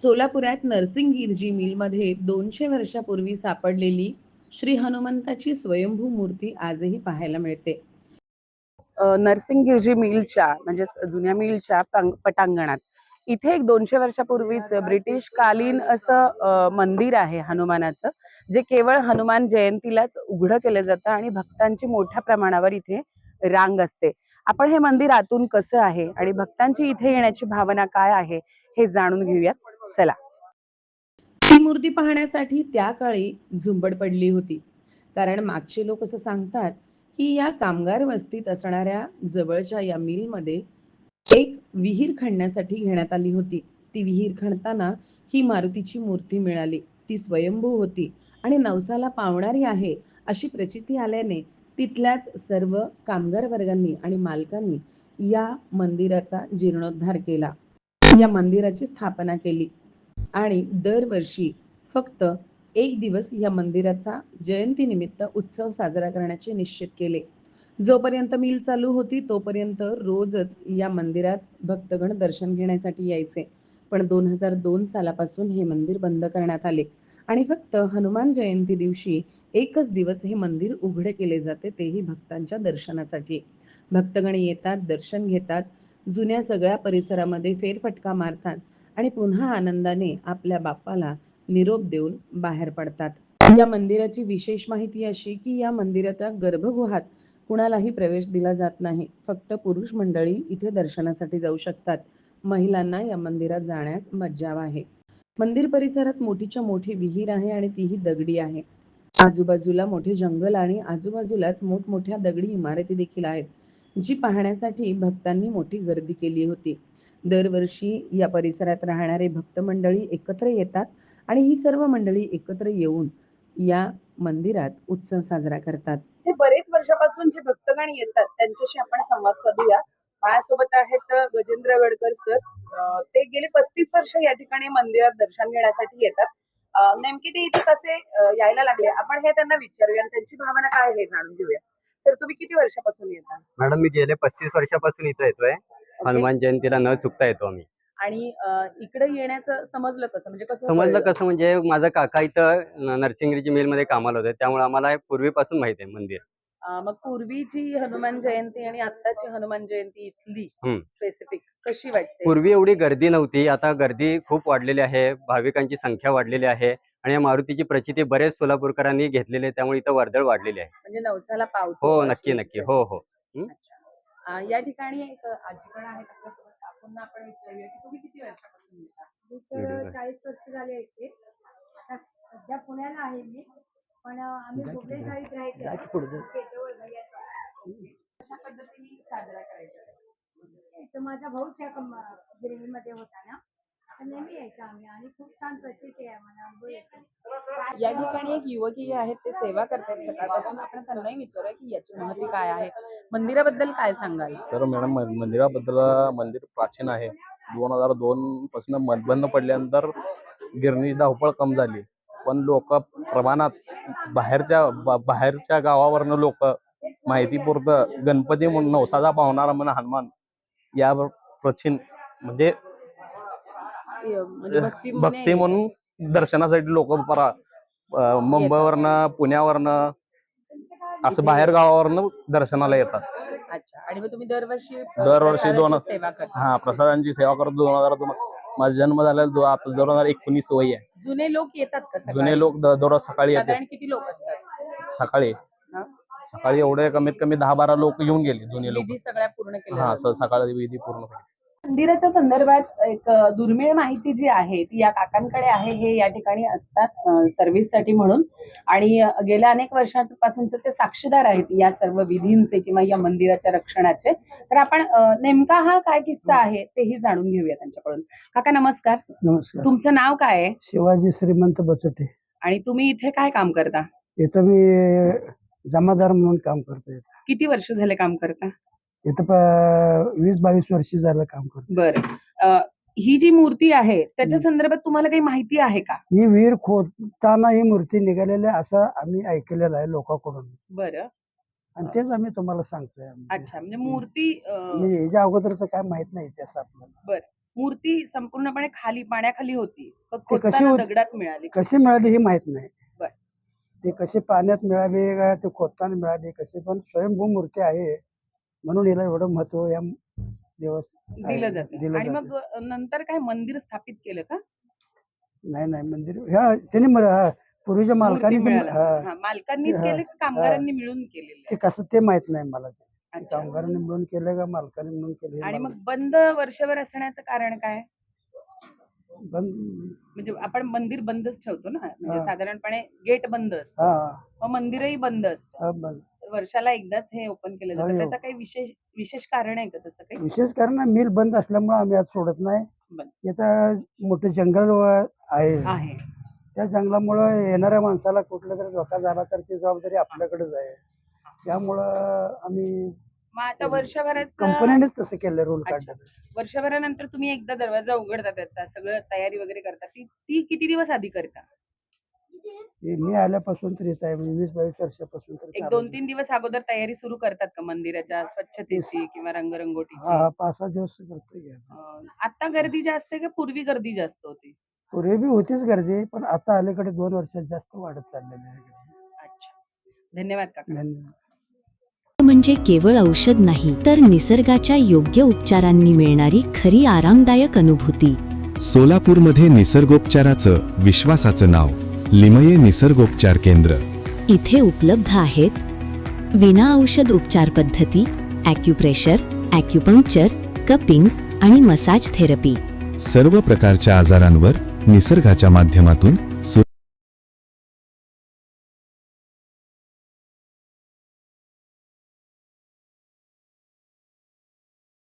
सोलापुरात नरसिंगगिरजी मिलमध्ये 200 वर्षापूर्वी सापडलेली श्री हनुमंताची स्वयंभू मूर्ती आजही पाहायला मिळते. नरसिंगगिरजी मिलच्या म्हणजेच जुन्या मिलच्या पटांगणात इथे एक 200 वर्षापूर्वीच ब्रिटिश कालीन असं मंदिर आहे हनुमानाचं, जे केवळ हनुमान जयंतीलाच उघडं केलं जातं आणि भक्तांची मोठ्या प्रमाणावर इथे रांग असते. आपण हे मंदिर आतून कसं आहे आणि भक्तांची इथे येण्याची भावना काय आहे हे जाणून घेऊयात. चला. ही मूर्ती पाहण्यासाठी त्या काळी झुंबड पडली होती, कारण मागचे लोक असं सांगतात की या कामगार वस्तीत असणाऱ्या जवळच्या या मिलमध्ये एक विहीर खणण्यासाठी घेण्यात आली होती. ती विहीर खणताना ही मारुतीची मूर्ती मिळाली. ती स्वयंभू होती आणि नवसाला पावणारी आहे अशी प्रचिती आल्याने तिथल्याच सर्व कामगार वर्गांनी आणि मालकांनी या मंदिराचा जीर्णोद्धार केला, या मंदिराची स्थापना केली आणि दरवर्षी फक्त एक दिवस या मंदिराचा जयंतीनिमित्त उत्सव साजरा करण्याचे निश्चित केले. जोपर्यंत मिल चालू होती तोपर्यंत रोजच या मंदिरात भक्तगण दर्शन घेण्यासाठी यायचे. पण 2002 सालापासून हे मंदिर बंद करण्यात आले आणि फक्त हनुमान जयंती दिवशी एकच दिवस हे मंदिर उघडे केले जाते, तेही भक्तांच्या दर्शनासाठी. भक्तगण येतात, दर्शन घेतात, जुन्या सगळ्या परिसरामध्ये फेरफटका मारतात आणि पुन्हा आनंदाने आपल्या बाप्पाला निरोप देऊन बाहेर पडतात. या मंदिराची विशेष माहिती अशी की या मंदिराच्या गर्भगृहात कुणालाही प्रवेश दिला जात नाही. फक्त पुरुष मंडळी इथे दर्शनासाठी जाऊ शकतात. महिलांना या मंदिरात जाण्यास मज्जाव आहे. मंदिर परिसरात मोठीच्या मोठी विहीर आहे आणि तीही दगडी आहे. आजूबाजूला मोठे जंगल आणि आजूबाजूलाच मोठमोठ्या दगडी इमारती देखील आहेत, जी पाहण्यासाठी भक्तांनी मोठी गर्दी केली होती. दरवर्षी या परिसरात राहणारे भक्त मंडळी एकत्र येतात आणि ही सर्व मंडळी एकत्र येऊन या मंदिरात उत्सव साजरा करतात. हे बरेच वर्षापासून जे भक्तगण येतात त्यांच्याशी आपण संवाद साधूया. माझ्यासोबत आहेत गजेंद्र गडकर सर. ते गेले 35 वर्ष या ठिकाणी मंदिरात दर्शन घेण्यासाठी येतात. नेमके ते इथे कसे यायला लागले आपण हे त्यांना विचारूया आणि त्यांची भावना काय हे जाणून घेऊया. सर, तुम्ही किती वर्षापासून येता? मॅडम, मी गेले 35 वर्षापासून इथं येतोय. हनुमान जयंतीला न चुकता येतो आम्ही. आणि इकडे येण्याचं समजलं कसं, म्हणजे कसं समजलं कळलं? कसं म्हणजे माझा काका इथं नरसिंगगिरी मिल मध्ये कामाला होते, त्यामुळे आम्हाला हे पूर्वीपासून माहिती आहे मंदिर. मग पूर्वीची हनुमान जयंती आणि आत्ताची हनुमान जयंती इथली स्पेसिफिक कशी वाटते? पूर्वी एवढी गर्दी नव्हती, आता गर्दी खूप वाढलेली आहे, भाविकांची संख्या वाढलेली आहे आणि या मारुतीची प्रचिती बरेच सोलापूरकरांनी घेतलेली आहे, त्यामुळे इथं वर्दळ वाढलेली आहे. म्हणजे नवसाला पावतो. हो, नक्की नक्की. हो हो. अच्छा. या ठिकाणी एक आजीकडे आहेत आपल्यासोबत, काकूंना आपण विचारूया की तुम्ही किती वर्षापासून येता? मी तर 40 वर्ष झाले इथे. आता सध्या पुण्याला आहे मी, पण आम्ही भुवनेश्वरीत राहायचो. कशा पद्धतीने साजरा करायचा? तर माझा भाऊच या गिरणीमध्ये होता ना, तर नेहमी यायचं आम्ही आणि खूप छान प्रचिती आहे, मला अनुभव येतो. या ठिकाणी एक युवकी आहेत, ते सेवा करतात सकाळपासून. आपण त्यांनाही विचारूया की याची महती काय आहे. मंदिराबद्दल काय सांगाल? सर मॅडम, मंदिराबद्दल मंदिर प्राचीन आहे. 2002 पासून बंद पडल्यानंतर गिरणीची धावपळ कम झाली, पण लोक प्रमाणात बाहेरच्या गावावरनं लोक माहितीपुरतं गणपती म्हणून नवसाचा पावणारा म्हणून हनुमान या प्राचीन म्हणजे भक्ती म्हणून दर्शनासाठी लोक मुंबईवरनं पुण्यावरनं असं बाहेर गावावरनं दर्शनाला येतात. अच्छा. आणि मग तुम्ही दरवर्षी सेवा करता? प्रसादांची सेवा करतो. 2002 माझा जन्म झालेला, आता 2019 वय आहे. जुने लोक येतात का? जुने लोक दररोज सकाळी येतात. साधारण किती लोक असतात सकाळी एवढे कमीत कमी 10-12 लोक येऊन गेले जुने लोक. विधी सगळ्या पूर्ण केल्या? हा सर, सकाळी विधी पूर्ण केली. मंदिराच्या संदर्भात एक दुर्मिळ माहिती जी आहे ती या काकांकडे आहे. हे या ठिकाणी असतात सर्व्हिससाठी म्हणून, आणि गेल्या अनेक वर्षांपासूनचे ते साक्षीदार आहेत या सर्व विधींचे किंवा या मंदिराच्या रक्षणाचे. तर आपण नेमका हा काय किस्सा आहे तेही जाणून घेऊया त्यांच्याकडून. काका नमस्कार. नमस्कार. तुमचं नाव काय आहे? शिवाजी श्रीमंत बचोटे. आणि तुम्ही इथे काय काम करता? इथं मी जमादार म्हणून काम करतो. किती वर्ष झाले काम करता? इथं 20-22 वर्ष झालं काम करतो. बरं. ही जी मूर्ती आहे त्याच्या संदर्भात तुम्हाला काही माहिती आहे का? ही विहीर खोदताना ही मूर्ती निघालेली असं आम्ही ऐकलेलं आहे लोकांकडून. बरं. आणि तेच आम्ही तुम्हाला सांगतोय. अच्छा. म्हणजे मूर्ती याच्या अगोदरच काय माहित नाही इतिहास आपल्याला. बरं. मूर्ती संपूर्णपणे खाली पाण्याखाली होती का कशी खोदताना होती? दगडात मिळाली? कशी मिळाली हे माहित नाही. बर. ते कशी पाण्यात मिळाली का ते खोदताना मिळाली कशी, पण स्वयंभू मूर्ती आहे म्हणून याला एवढं महत्व या दिवस दिलं जातं. दिलं आणि जातं. मग नंतर काय मंदिर स्थापित केलं का? नाही मंदिर ह्या त्यांनी पूर्वीच्या मालकांनी मूर्ती ते- मिळालं. हा, मालकांनीच हा, केले का कामगारांनी मिळून केलेलं ते आहे? कसं ते माहित नाही मला. ते अच्छा. कामगारांनी मिळून केलं का मालकांनी मिळून केलं हे आणि मला मग बंद वर्षभर असण्याचं कारण काय? बंद. म्हणजे आपण मंदिर बंदच ठेवतो ना, म्हणजे हा. साधारणपणे गेट बंद असतं, हा मग मंदिरही बंद असतं. हा बंद. वर्षाला एकदाच हे ओपन केलं हो, जातं. हो. त्याचं काही विशेष कारण आहे का तसं काही? विशेष कारण मिल बंद असल्यामुळे आम्ही आज सोडत नाही. बंद. याचा मोठं जंगल आहे. आहे. त्या जंगलामुळे येणाऱ्या माणसाला कुठला तरी धोका झाला तर ती जबाबदारी आपल्याकडेच आहे. त्यामुळं आम्ही मग आता वर्षभराचं कंपनीनेच तसं केलं, रूल काढलं. वर्षभरानंतर तुम्ही एकदा दरवाजा उघडता, त्याचा सगळं तयारी वगैरे करता, ती किती दिवस आधी करता? हे मी आल्यापासून तरीच आहे, म्हणजे 20-22 वर्षापासून तरी एक चालू आहे. 2-3 दिवस अगोदर तयारी सुरू करतात का मंदिराच्या स्वच्छतेची किंवा रंगरंगोटीची? हा 5-6 दिवस करतोय. आता गर्दी जास्त आहे का पूर्वी गर्दी जास्त होती? पूर्वी बी होतीच गर्दी, पण आता अलीकडे 2 वर्षात जास्त वाढत चाललेली आहे. अच्छा, धन्यवाद काका. धन्यवाद. म्हणजे केवळ औषध नाही, तर निसर्गाच्या योग्य उपचारांनी मिळणारी खरी आरामदायक अनुभूती. सोलापूरमध्ये निसर्गोपचाराचं विश्वासाचं नाव लिमये निसर्गोपचार केंद्र. इथे उपलब्ध आहेत विना औषध उपचार पद्धती, ॲक्युप्रेशर, ॲक्युपंक्चर, कपिंग आणि मसाज थेरपी. सर्व प्रकारच्या आजारांवर निसर्गाच्या माध्यमातून